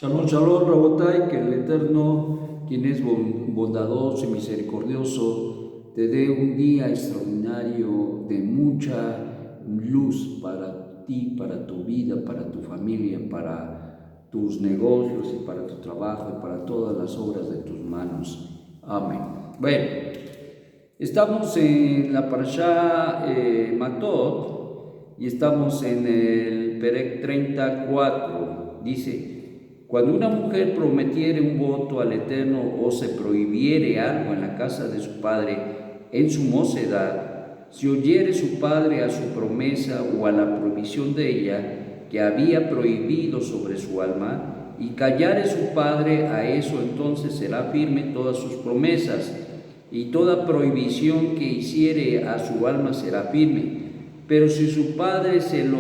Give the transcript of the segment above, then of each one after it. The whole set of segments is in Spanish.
Shalom, shalom, Rabotai, que el Eterno, quien es bondadoso y misericordioso, te dé un día extraordinario de mucha luz para ti, para tu vida, para tu familia, para tus negocios y para tu trabajo y para todas las obras de tus manos. Amén. Bueno, estamos en la Parashá Matot y estamos en el Perek 34. Dice: cuando una mujer prometiere un voto al Eterno o se prohibiere algo en la casa de su padre en su mocedad, si oyere su padre a su promesa o a la prohibición de ella, que había prohibido sobre su alma, y callare su padre a eso, entonces será firme todas sus promesas, y toda prohibición que hiciere a su alma será firme. Pero si su padre se lo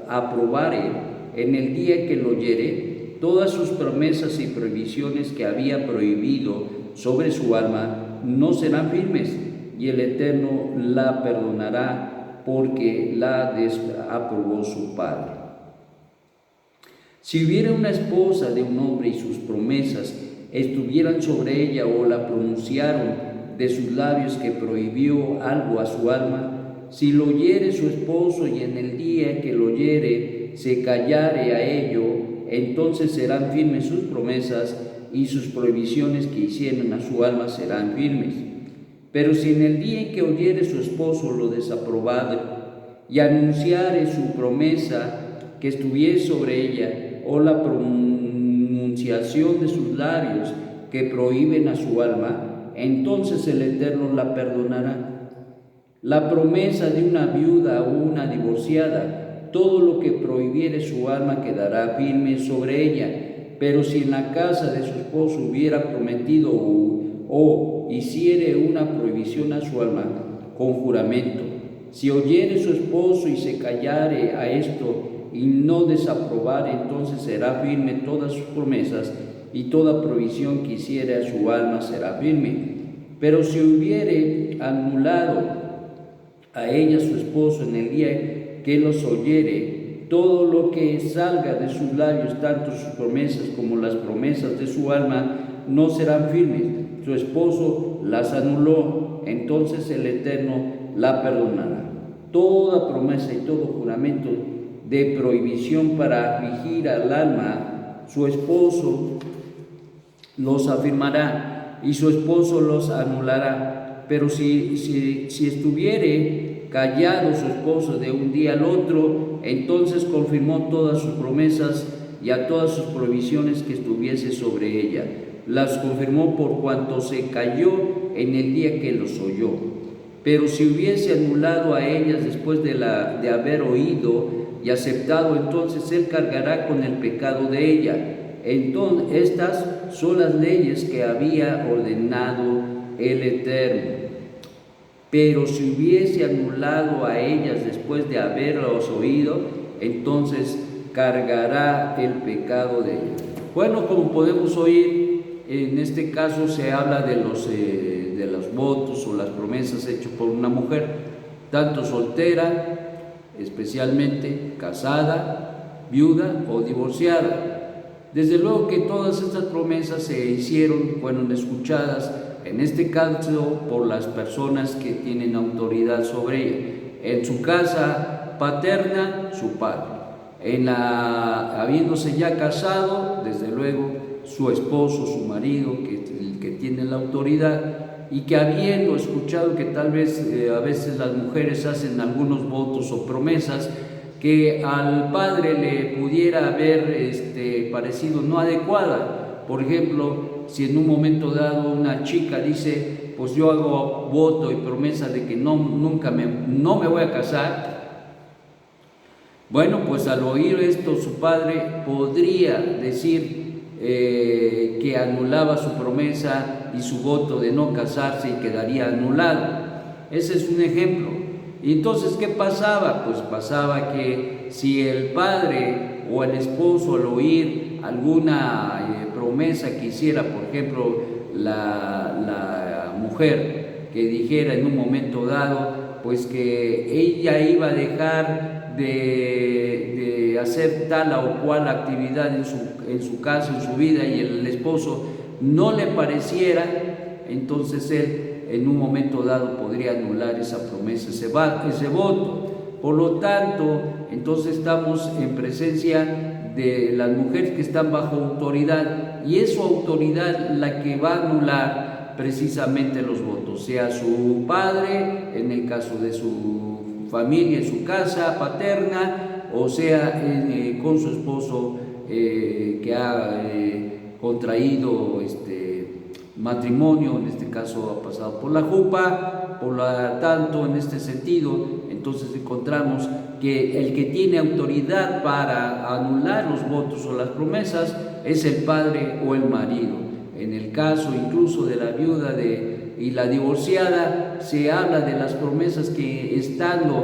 aprobare en el día que lo oyere, todas sus promesas y prohibiciones que había prohibido sobre su alma no serán firmes, y el Eterno la perdonará porque la desaprobó su padre. Si hubiera una esposa de un hombre y sus promesas estuvieran sobre ella o la pronunciaron de sus labios que prohibió algo a su alma, si lo oyere su esposo y en el día que lo oyere se callare a ello, entonces serán firmes sus promesas y sus prohibiciones que hicieron a su alma serán firmes. Pero si en el día en que oyere su esposo lo desaprobare y anunciare su promesa que estuviese sobre ella, o la pronunciación de sus labios que prohíben a su alma, entonces el Eterno la perdonará. La promesa de una viuda o una divorciada, todo lo que prohibiere su alma quedará firme sobre ella. Pero si en la casa de su esposo hubiera prometido o hiciere una prohibición a su alma con juramento, si oyere su esposo y se callare a esto y no desaprobare, entonces será firme todas sus promesas y toda provisión que hiciere a su alma será firme. Pero si hubiere anulado a ella su esposo en el día que los oyere, todo lo que salga de sus labios, tanto sus promesas como las promesas de su alma, no serán firmes. Su esposo las anuló, entonces el Eterno la perdonará. Toda promesa y todo juramento de prohibición para afligir al alma, su esposo los afirmará y su esposo los anulará. Pero si estuviere callado su esposo de un día al otro, entonces confirmó todas sus promesas y a todas sus prohibiciones que estuviese sobre ella. Las confirmó por cuanto se calló en el día que los oyó. Pero si hubiese anulado a ellas después de haber oído y aceptado, entonces él cargará con el pecado de ella. Entonces, estas son las leyes que había ordenado el Eterno. Pero si hubiese anulado a ellas después de haberlos oído, entonces cargará el pecado de ella. Bueno, como podemos oír, en este caso se habla de los votos o las promesas hechas por una mujer, tanto soltera, especialmente casada, viuda o divorciada. Desde luego que todas estas promesas se hicieron, fueron escuchadas, en este caso por las personas que tienen autoridad sobre ella. En su casa paterna, su padre. Habiéndose ya casado, desde luego, su esposo, su marido, el que tiene la autoridad, y que habiendo escuchado que tal vez a veces las mujeres hacen algunos votos o promesas que al padre le pudiera haber parecido no adecuada. Por ejemplo, si en un momento dado una chica dice, pues yo hago voto y promesa de que no me voy a casar, bueno, pues al oír esto su padre podría decir que anulaba su promesa y su voto de no casarse y quedaría anulado. Ese es un ejemplo. Y entonces, ¿qué pasaba? Pues pasaba que si el padre o el esposo al oír alguna promesa que hiciera, por ejemplo, la mujer que dijera en un momento dado, pues que ella iba a dejar de hacer tal o cual actividad en su casa, en su vida, y el esposo no le pareciera, entonces él en un momento dado podría anular esa promesa, ese voto. Por lo tanto, entonces estamos en presencia de las mujeres que están bajo autoridad, y es su autoridad la que va a anular precisamente los votos, sea su padre, en el caso de su familia, en su casa paterna, o sea con su esposo que ha contraído matrimonio, en este caso ha pasado por la jupa. Por lo tanto, en este sentido, entonces encontramos que el que tiene autoridad para anular los votos o las promesas es el padre o el marido. En el caso incluso de la viuda y la divorciada, se habla de las promesas que estando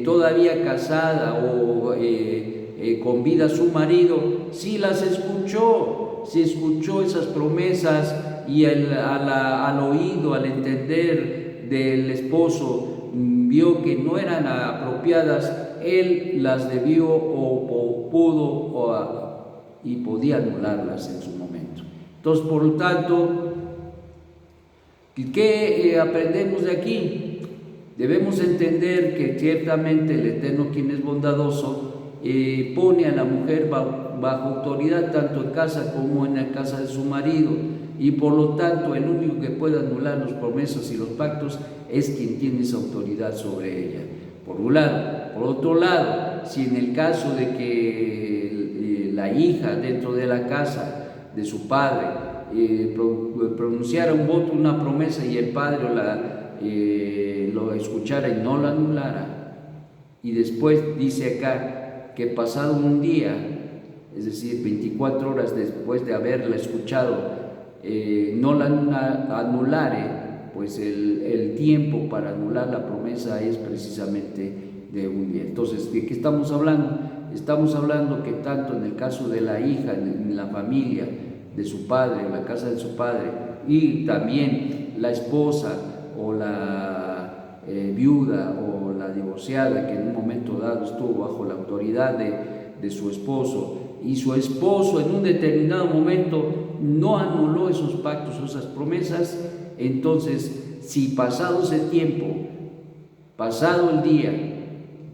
todavía casada o con vida su marido, sí las escuchó, se escuchó esas promesas, y al oído, al entender del esposo, vio que no eran apropiadas, él las debió o pudo y podía anularlas en su momento. Entonces, por lo tanto, ¿qué aprendemos de aquí? Debemos entender que ciertamente el Eterno, quien es bondadoso, pone a la mujer bajo autoridad tanto en casa como en la casa de su marido, y por lo tanto el único que puede anular las promesas y los pactos es quien tiene esa autoridad sobre ella, por un lado. Por otro lado, si en el caso de que la hija dentro de la casa de su padre pronunciara un voto, una promesa, y el padre lo escuchara y no la anulara, y después dice acá que pasado un día, es decir, 24 horas después de haberla escuchado, no la anulare, pues el tiempo para anular la promesa es precisamente de un día. Entonces, ¿de qué estamos hablando? Estamos hablando que tanto en el caso de la hija, en la familia de su padre, en la casa de su padre, y también la esposa o la viuda o la divorciada, que en un momento dado estuvo bajo la autoridad de su esposo, y su esposo en un determinado momento no anuló esos pactos o esas promesas, entonces, si pasado ese tiempo, pasado el día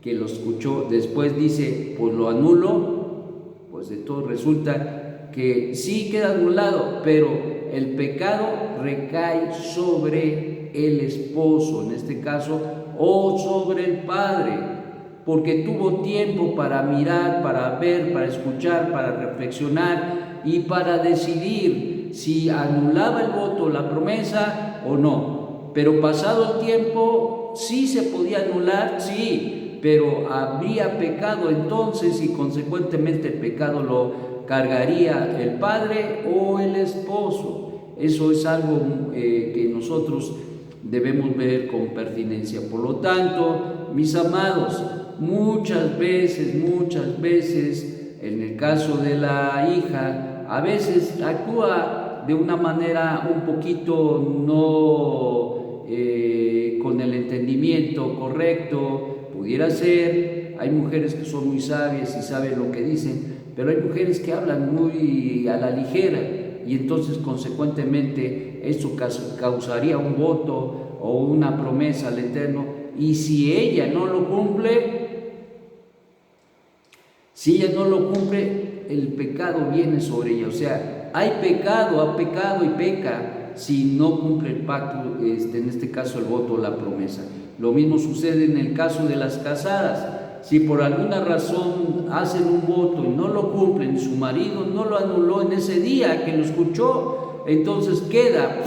que lo escuchó, después dice, pues lo anulo, pues de todo resulta que sí queda anulado, pero el pecado recae sobre el esposo, en este caso, o sobre el padre, porque tuvo tiempo para mirar, para ver, para escuchar, para reflexionar y para decidir si anulaba el voto, la promesa o no. Pero pasado el tiempo, sí se podía anular, sí, pero habría pecado entonces, y consecuentemente el pecado lo cargaría el padre o el esposo. Eso es algo que nosotros debemos ver con pertinencia. Por lo tanto, mis amados, muchas veces, en el caso de la hija, a veces actúa de una manera un poquito no con el entendimiento correcto, pudiera ser. Hay mujeres que son muy sabias y saben lo que dicen, pero hay mujeres que hablan muy a la ligera, y entonces consecuentemente eso causaría un voto o una promesa al Eterno, y si ella no lo cumple, el pecado viene sobre ella. O sea, hay pecado, ha pecado y peca si no cumple el pacto, en este caso el voto o la promesa. Lo mismo sucede en el caso de las casadas. Si por alguna razón hacen un voto y no lo cumplen, su marido no lo anuló en ese día que lo escuchó, entonces queda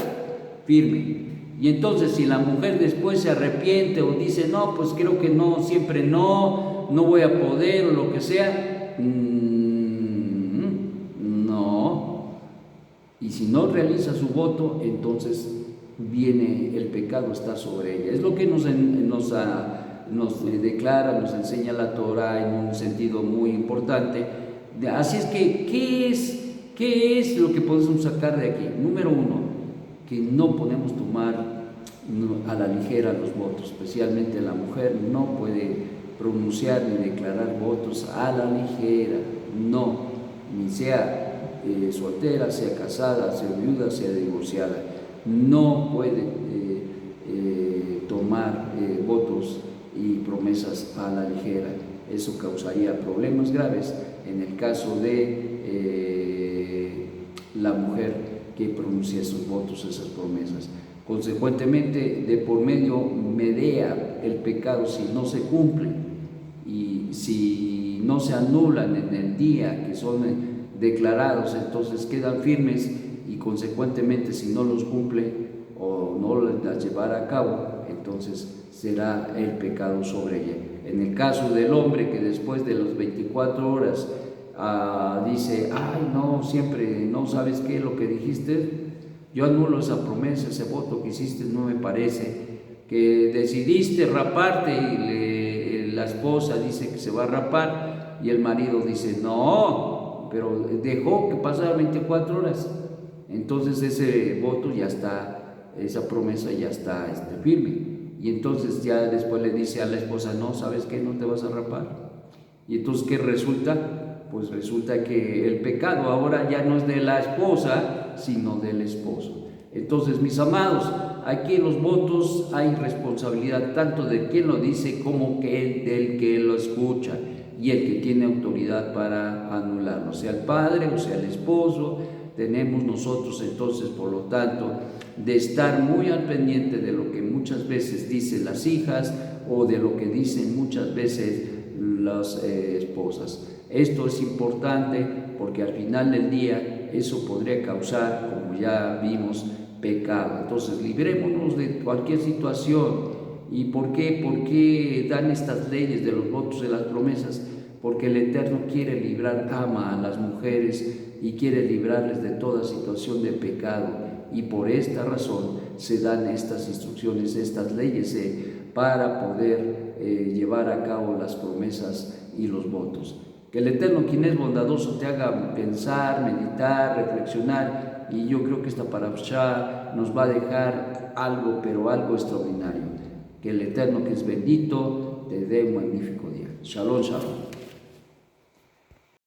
firme. Y entonces si la mujer después se arrepiente o dice, no, pues creo que no, siempre no voy a poder, o lo que sea, no. Y si no realiza su voto, entonces viene el pecado, está sobre ella. Es lo que nos declara, nos enseña la Torah en un sentido muy importante. Así es que, ¿qué es lo que podemos sacar de aquí? Número uno, que no podemos tomar a la ligera los votos, especialmente la mujer no puede pronunciar ni declarar votos a la ligera, no, ni sea soltera, sea casada, sea viuda, sea divorciada, no puede tomar votos y promesas a la ligera. Eso causaría problemas graves en el caso de la mujer que pronuncia esos votos, esas promesas. Consecuentemente, de por medio medea el pecado si no se cumple, y si no se anulan en el día que son declarados, entonces quedan firmes, y consecuentemente si no los cumple o no las llevará a cabo, entonces será el pecado sobre ella. En el caso del hombre que después de las 24 horas dice, ay no, siempre no sabes qué, lo que dijiste, yo anulo esa promesa, ese voto que hiciste no me parece, que decidiste raparte y la esposa dice que se va a rapar y el marido dice, no, pero dejó que pasara 24 horas, entonces ese voto ya está, esa promesa ya está firme. Y entonces ya después le dice a la esposa, no, ¿sabes qué? No te vas a rapar. Y entonces, ¿qué resulta? Pues resulta que el pecado ahora ya no es de la esposa, sino del esposo. Entonces, mis amados, aquí en los votos hay responsabilidad tanto de quien lo dice como del que lo escucha y el que tiene autoridad para anularlo, sea el padre o sea el esposo. Tenemos nosotros entonces, por lo tanto, de estar muy al pendiente de lo que muchas veces dicen las hijas o de lo que dicen muchas veces las esposas. Esto es importante porque al final del día eso podría causar, como ya vimos, pecado. Entonces, librémonos de cualquier situación. ¿Y por qué? ¿Por qué dan estas leyes de los votos, de las promesas? Porque el Eterno quiere librar, ama a las mujeres y quiere librarles de toda situación de pecado, y por esta razón se dan estas instrucciones, estas leyes para poder llevar a cabo las promesas y los votos. Que el Eterno, quien es bondadoso, te haga pensar, meditar, reflexionar, y yo creo que esta parashá nos va a dejar algo, pero algo extraordinario. Que el Eterno, que es bendito, te dé un magnífico día. Shalom, shalom.